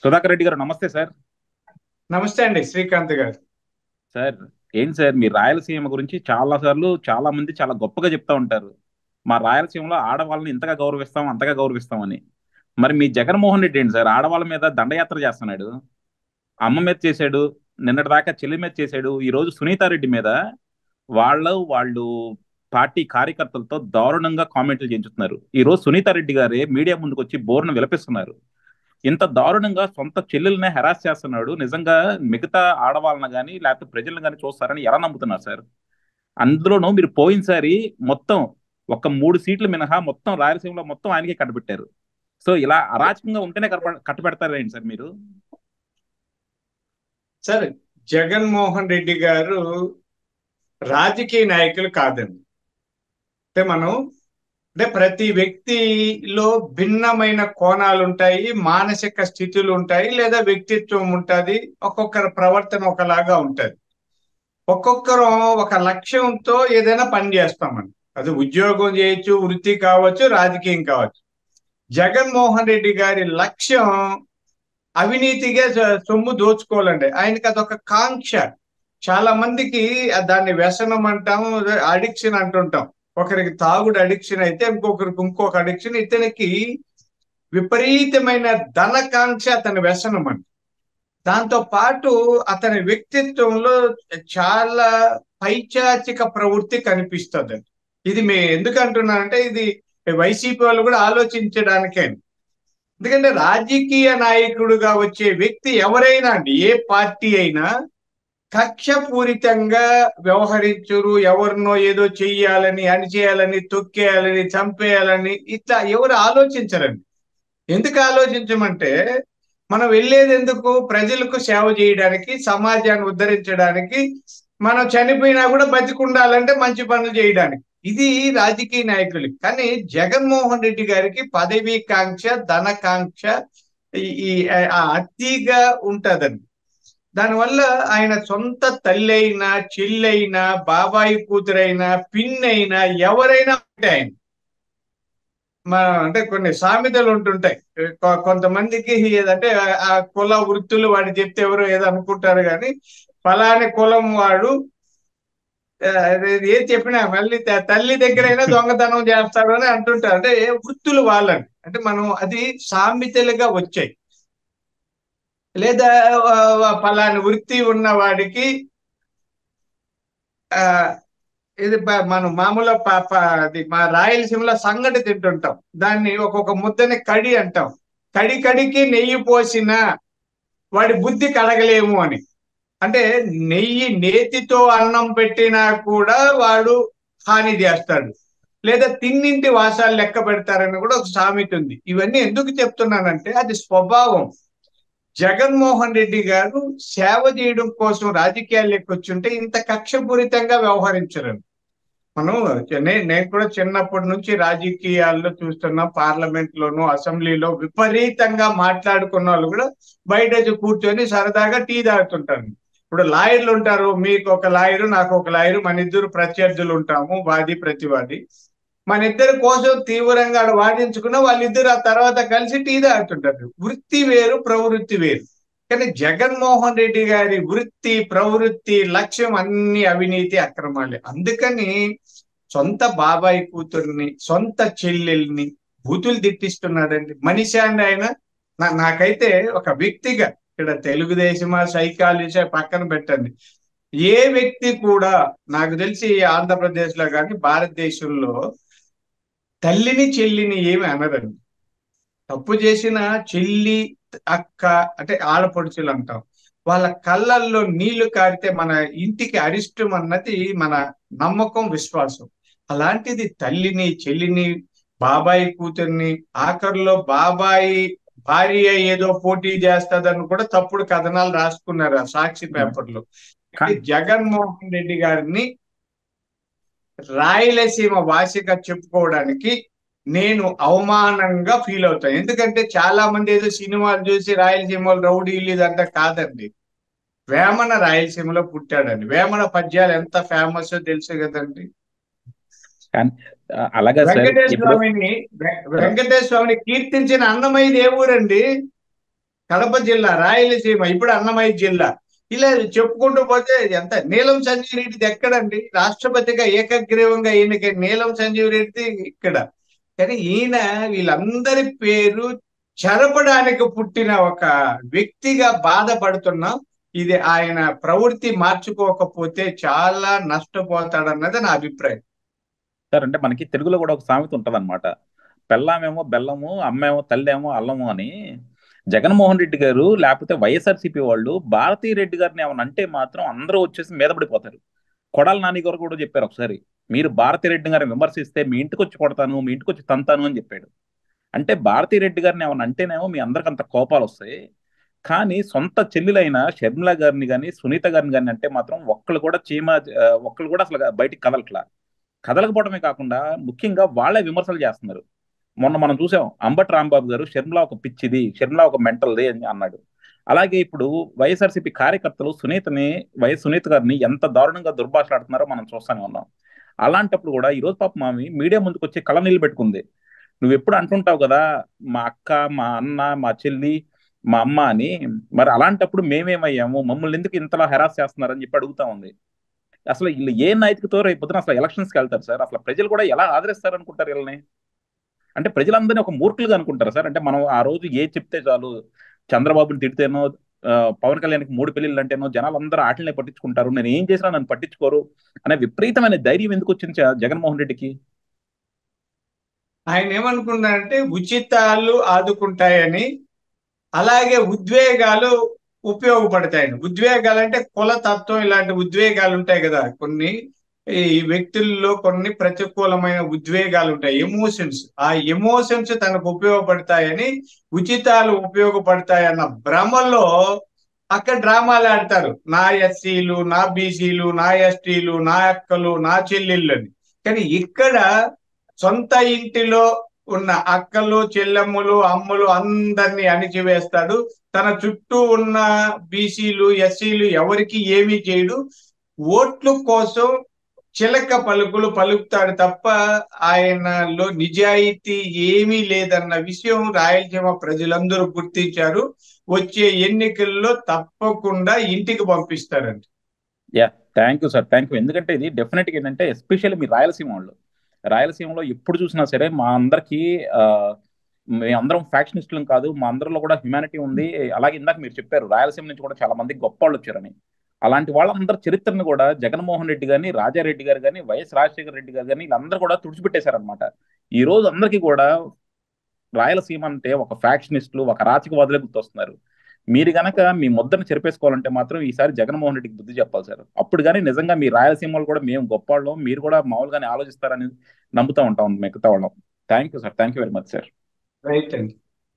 సుధాకర్ రెడ్డి గారు నమస్తే సార్. నమస్తే అండి శ్రీకాంత్ గారు. సార్, ఏంటి సార్, మీ రాయలసీమ గురించి చాలా సార్లు చాలా మంది చాలా గొప్పగా చెప్తా ఉంటారు. మా రాయలసీమలో ఆడవాళ్ళని ఇంతగా గౌరవిస్తాం అంతగా గౌరవిస్తామని. మరి మీ జగన్మోహన్ రెడ్డి ఏంటి సార్, ఆడవాళ్ళ మీద దండయాత్ర చేస్తున్నాడు. అమ్మ మీద చేశాడు, నిన్నటి దాకా చెల్లి మీద చేశాడు, ఈ రోజు సునీతారెడ్డి మీద వాళ్ళు పార్టీ కార్యకర్తలతో దారుణంగా కామెంట్లు చేయించుతున్నారు. ఈ రోజు సునీతారెడ్డి గారే మీడియా ముందుకు వచ్చి బోర్ను విలపిస్తున్నారు. ఇంత దారుణంగా సొంత చెల్లెలనే హెరాస్ చేస్తున్నాడు. నిజంగా మిగతా ఆడవాళ్ళని కానీ లేకపోతే ప్రజలను కానీ చూస్తారని ఎలా నమ్ముతున్నారు సార్? అందులోనూ మీరు పోయినసారి మొత్తం ఒక 3 సీట్లు మినహా మొత్తం రాయలసీమలో మొత్తం ఆయనకే కట్టబెట్టారు. సో ఇలా అరాచకంగా ఉంటేనే కట్టబెడతారేంటి సార్ మీరు? సార్, జగన్మోహన్ రెడ్డి గారు రాజకీయ నాయకులు కాదండి. మనం ప్రతి వ్యక్తిలో భిన్నమైన కోణాలు ఉంటాయి, మానసిక స్థితులు ఉంటాయి, లేదా వ్యక్తిత్వం ఉంటుంది. ఒక్కొక్కరి ప్రవర్తన ఒకలాగా ఉంటది. ఒక్కొక్కరు ఒక లక్ష్యంతో ఏదైనా పని చేస్తామని, అది ఉద్యోగం చేయొచ్చు, వృత్తి కావచ్చు, రాజకీయం కావచ్చు. జగన్మోహన్ రెడ్డి గారి లక్ష్యం అవినీతిగా సొమ్ము దోచుకోవాలండి. ఆయనకి అదొక కాంక్ష. చాలా మందికి దాన్ని వ్యసనం అంటాం, అడిక్షన్ అంటుంటాం. ఒకరికి తాగుడు అడిక్షన్ అయితే ఇంకొకరికి ఇంకొక అడిక్షన్. ఇతనికి విపరీతమైన ధనకాంక్ష అతని వ్యసనం అండి. దాంతో పాటు అతని వ్యక్తిత్వంలో చాలా పైచాచిక ప్రవృత్తి కనిపిస్తుంది. ఇది ఎందుకు అంటున్నానంటే, ఇది వైసీపీ వాళ్ళు కూడా ఆలోచించడానికే. ఎందుకంటే రాజకీయ నాయకుడుగా వచ్చే వ్యక్తి ఎవరైనా అండి, ఏ పార్టీ అయినా కక్షపూరితంగా వ్యవహరించరు. ఎవరినో ఏదో చెయ్యాలని, అణిచేయాలని, తొక్కేయాలని, చంపేయాలని ఇట్లా ఎవరు ఆలోచించరండి. ఎందుకు ఆలోచించమంటే, మనం వెళ్ళేది ఎందుకు? ప్రజలకు సేవ చేయడానికి, సమాజాన్ని ఉద్ధరించడానికి. మనం చనిపోయినా కూడా బతికుండాలంటే మంచి పనులు చేయడానికి. ఇది రాజకీయ నాయకులకి. కానీ జగన్మోహన్ రెడ్డి గారికి పదవీ కాంక్ష, ధనకాంక్ష ఈ ఈ అతిగా ఉంటదండి. దానివల్ల ఆయన సొంత తల్లి అయినా, చెల్లైనా, బాబాయి కూతురైనా, పిన్నైనా, ఎవరైనా అంటే ఆయన కొన్ని సామెతలు ఉంటుంటాయి. కొంతమందికి ఏదంటే ఆ కుల వృత్తులు వాడు చెప్తే ఎవరో ఏదో అనుకుంటారు, కానీ ఫలాని కులం వాడు ఏది చెప్పినా మళ్ళీ తల్లి దగ్గరైనా దొంగతనం చేస్తాడు అని అంటుంటారు. అంటే వృత్తులు వాళ్ళని, అంటే మనం అది సామెతలుగా వచ్చాయి. లేదా ఫలాని వృత్తి ఉన్న వాడికి ఆ ఇది మనం మామూలు అది మా రాయలసీమలో సంగటి తింటుంటాం. దాన్ని ఒక్కొక్క ముద్దని కడి అంటాం. కడి కడికి నెయ్యి పోసిన వాడి బుద్ధి కడగలేము అని. అంటే నెయ్యి నేతితో అన్నం పెట్టినా కూడా వాడు హాని చేస్తాడు, లేదా తిన్నింటి వాసాలు లెక్క పెడతారని కూడా ఒక సామెత ఉంది. ఇవన్నీ ఎందుకు చెప్తున్నానంటే అది స్వభావం. జగన్మోహన్ రెడ్డి గారు సేవ చేయడం కోసం రాజకీయాల్లోకి వచ్చుంటే ఇంత కక్షపూరితంగా వ్యవహరించరు. మనం నేను కూడా చిన్నప్పటి నుంచి రాజకీయాల్లో చూస్తున్నాం. పార్లమెంట్ లోను, అసెంబ్లీలో విపరీతంగా మాట్లాడుకున్న వాళ్ళు కూడా బయట కూర్చొని సరదాగా టీ తాగుతుంటారు. ఇప్పుడు లాయర్లు ఉంటారు, మీకు ఒక లాయరు, నాకు ఒక లాయరు, మన ఇద్దరు ప్రత్యర్థులు ఉంటాము, వాది ప్రతివాది. మన ఇద్దరి కోసం తీవ్రంగా వాదించుకున్న వాళ్ళిద్దరు ఆ తర్వాత కలిసి టీ తాగుతుంటారు. వృత్తి వేరు, ప్రవృత్తి వేరు. కానీ జగన్మోహన్ రెడ్డి గారి వృత్తి, ప్రవృత్తి, లక్ష్యం అన్ని అవినీతి, అక్రమాలే. అందుకని సొంత బాబాయ్ కూతుర్ని, సొంత చెల్లెల్ని బూతులు తిట్టిస్తున్నాడండి. మనిషి అండి ఆయన. నాకైతే ఒక వ్యక్తిగా, ఇక్కడ తెలుగుదేశమా సైకాలజీ పక్కన పెట్టండి, ఏ వ్యక్తి కూడా నాకు తెలిసి ఆంధ్రప్రదేశ్ లో కానీ భారతదేశంలో తల్లిని చెల్లిని ఏమి అనరండి. తప్పు చేసిన చెల్లి, అక్క అంటే ఆడపడుచులు అంటాం. వాళ్ళ కళ్ళల్లో నీళ్లు కారితే మన ఇంటికి అరిష్టం అన్నది మన నమ్మకం, విశ్వాసం. అలాంటిది తల్లిని, చెల్లిని, బాబాయి కూతుర్ని, ఆఖరిలో బాబాయి భార్య ఏదో పోటీ చేస్తుందని కూడా తప్పుడు కథనాలు రాసుకున్నారు ఆ సాక్షి పేపర్లు. జగన్మోహన్ రెడ్డి గారిని రాయలసీమ వాసిగా చెప్పుకోవడానికి నేను అవమానంగా ఫీల్ అవుతాను. ఎందుకంటే చాలా మంది ఏదో సినిమాలు చూసి రాయలసీమలో రౌడీలు ఇదంతా కాదండి. వేమన రాయలసీమలో పుట్టాడండి. వేమన పద్యాలు ఎంత ఫేమస్ తెలుసు కదండి. కానీ అలాగా సార్ వెంకటేశ్వర ఇప్పుడు స్వామిని వెంకటేశ్వర స్వామిని కీర్తించిన అన్నమయ్యది ఏ ఊరండి? కడప జిల్లా, రాయలసీమ, ఇప్పుడు అన్నమయ్య జిల్లా, ఇలా చెప్పుకుంటూ పోతే ఎంత. నీలం సంజీవ్ రెడ్డిది ఎక్కడండి? రాష్ట్రపతిగా ఏకగ్రీవంగా ఈయనకి నీలం సంజీవ్ రెడ్డిది ఇక్కడ. కానీ ఈయన వీళ్ళందరి పేరు చెరపడానికి పుట్టిన ఒక వ్యక్తిగా బాధపడుతున్నాం. ఇది ఆయన ప్రవృత్తి మార్చుకోకపోతే చాలా నష్టపోతాడన్నది నా అభిప్రాయం. సార్ అంటే మనకి తెలుగులో కూడా ఒక సామెత ఉంటది అనమాట, పెళ్ళామేమో బెల్లము, అమ్మేమో తల్లేమో అల్లము అని. జగన్మోహన్ రెడ్డి గారు లేకపోతే వైఎస్ఆర్సీపీ వాళ్ళు భారతీ రెడ్డి గారిని ఏమన్నా అంటే మాత్రం అందరూ వచ్చేసి మీద పడిపోతారు. కొడాల నాని గారు కూడా చెప్పారు ఒకసారి, మీరు భారతీ రెడ్డి గారిని విమర్శిస్తే మీ ఇంటికి వచ్చి కొడతాను, మీ ఇంటికి వచ్చి తంతాను అని చెప్పాడు. అంటే భారతీ రెడ్డి గారిని ఏమన్నా అంటేనేమో మీ అందరికి అంత కోపాలు వస్తాయి, కానీ సొంత చెల్లెలైన షర్మిల గారిని కానీ సునీత గారిని కానీ అంటే మాత్రం ఒక్కళ్ళు కూడా ఒక్కళ్ళు కూడా అసలు బయటికి కదలట్లా. కదలకపోవడమే కాకుండా ముఖ్యంగా వాళ్ళే విమర్శలు చేస్తున్నారు. మొన్న మనం చూసాం, అంబటి రాంబాబు గారు షర్మిల ఒక పిచ్చిది, షర్మిల ఒక మెంటల్ది అని అన్నాడు. అలాగే ఇప్పుడు వైఎస్ఆర్సీపీ కార్యకర్తలు వైఎస్ సునీత గారిని ఎంత దారుణంగా దుర్భాషలాడుతున్నారో మనం చూస్తూనే ఉన్నాం. అలాంటప్పుడు కూడా ఈ రోజు పాప మామి మీడియా ముందుకు వచ్చి కళ్ళ నీళ్ళు పెట్టుకుంది. నువ్వు ఎప్పుడు అంటుంటావు కదా మా అక్క, మా అన్న, మా చెల్లి, మా అమ్మ అని, మరి అలాంటప్పుడు మేమేమయ్యాము, మమ్మల్ని ఎందుకు ఇంతలా హెరాస్ చేస్తున్నారని చెప్పి అడుగుతా ఉంది. అసలు వీళ్ళు ఏ నైతికతో రేపు పొద్దున అసలు ఎలక్షన్స్కి వెళ్తారు సార్? అసలు ప్రజలు కూడా ఎలా ఆదరిస్తారు అనుకుంటారు వీళ్ళని? అంటే ప్రజలందరినీ ఒక మూర్ఖులుగా అనుకుంటారు సార్? అంటే మనం ఆ రోజు ఏ చెప్తే చాలు, చంద్రబాబుని తిడితేనో, పవన్ కళ్యాణ్కి 3 పెళ్లిళ్ళు అంటేనో జనాలు అందరూ ఆటలనే పట్టించుకుంటారు, నేను ఏం చేసినా నన్ను పట్టించుకోరు అనే విపరీతమైన ధైర్యం ఎందుకు వచ్చింది జగన్మోహన్ రెడ్డికి? ఆయన ఏమనుకున్నారంటే ఉచితాలు ఆదుకుంటాయని, అలాగే ఉద్వేగాలు ఉపయోగపడతాయని. ఉద్వేగాలు అంటే కులతత్వం, ఇలాంటి ఉద్వేగాలు ఉంటాయి కదా కొన్ని, ఈ వ్యక్తుల్లో కొన్ని ప్రతికూలమైన ఉద్వేగాలు ఉంటాయి, ఎమోషన్స్. ఆ ఎమోషన్స్ తనకు ఉపయోగపడతాయని, ఉచితాలు ఉపయోగపడతాయన్న భ్రమలో అక్కడ డ్రామాలు ఆడతారు. నా ఎస్సీలు, నా బీసీలు, నా ఎస్టీలు, నా అక్కలు, నా చెల్లెళ్ళు అని. కానీ ఇక్కడ సొంత ఇంటిలో ఉన్న అక్కలు, చెల్లెమ్మలు, అమ్మలు అందరినీ అణిచివేస్తాడు. తన చుట్టూ ఉన్న బీసీలు, ఎస్సీలు ఎవరికి ఏమీ చేయడు. ఓట్ల కోసం చిలక పలుకులు పలుకుతాడు తప్ప ఆయనలో నిజాయితీ ఏమీ లేదన్న విషయం రాయలసీమ ప్రజలందరూ గుర్తించారు. వచ్చే ఎన్నికల్లో తప్పకుండా ఇంటికి పంపిస్తారండి. Yeah, thank you sir, thank you. ఎందుకంటే ఇది డెఫినెట్గా ఏంటంటే ఎస్పెషల్లీ మీ రాయలసీమ వాళ్ళు, రాయలసీమలో ఎప్పుడు చూసినా సరే మా అందరికీ మేమందరం ఫ్యాక్షనిస్టులం కాదు, మా అందరిలో కూడా హ్యుమానిటీ ఉంది. అలాగే ఇందాక మీరు చెప్పారు రాయలసీమ నుంచి కూడా చాలా మంది గొప్ప వాళ్ళు వచ్చారని. అలాంటి వాళ్ళందరి చరిత్రను కూడా జగన్మోహన్ రెడ్డి గారిని, రాజారెడ్డి గారు కానీ, వైఎస్ రాజశేఖర రెడ్డి గారు కానీ, వీళ్ళందరూ కూడా తుడిచిపెట్టేశారనమాట. ఈ రోజు అందరికీ కూడా రాయలసీమ అంటే ఒక ఫ్యాక్షనిస్టులు, ఒక రాజకీయవాదులే గుర్తొస్తున్నారు. మీరు గనక మీ ముద్దను చెరిపేసుకోవాలంటే మాత్రం ఈసారి జగన్మోహన్ రెడ్డికి బుద్ధి చెప్పాలి సార్. అప్పుడు కానీ నిజంగా మీ రాయలసీమ వాళ్ళు కూడా మేము గొప్పవాళ్ళం, మీరు కూడా మామూలుగానే ఆలోచిస్తారని నమ్ముతూ ఉంటాం మిగతా వాళ్ళం. Thank you sir, thank you very much sir. Right అండి.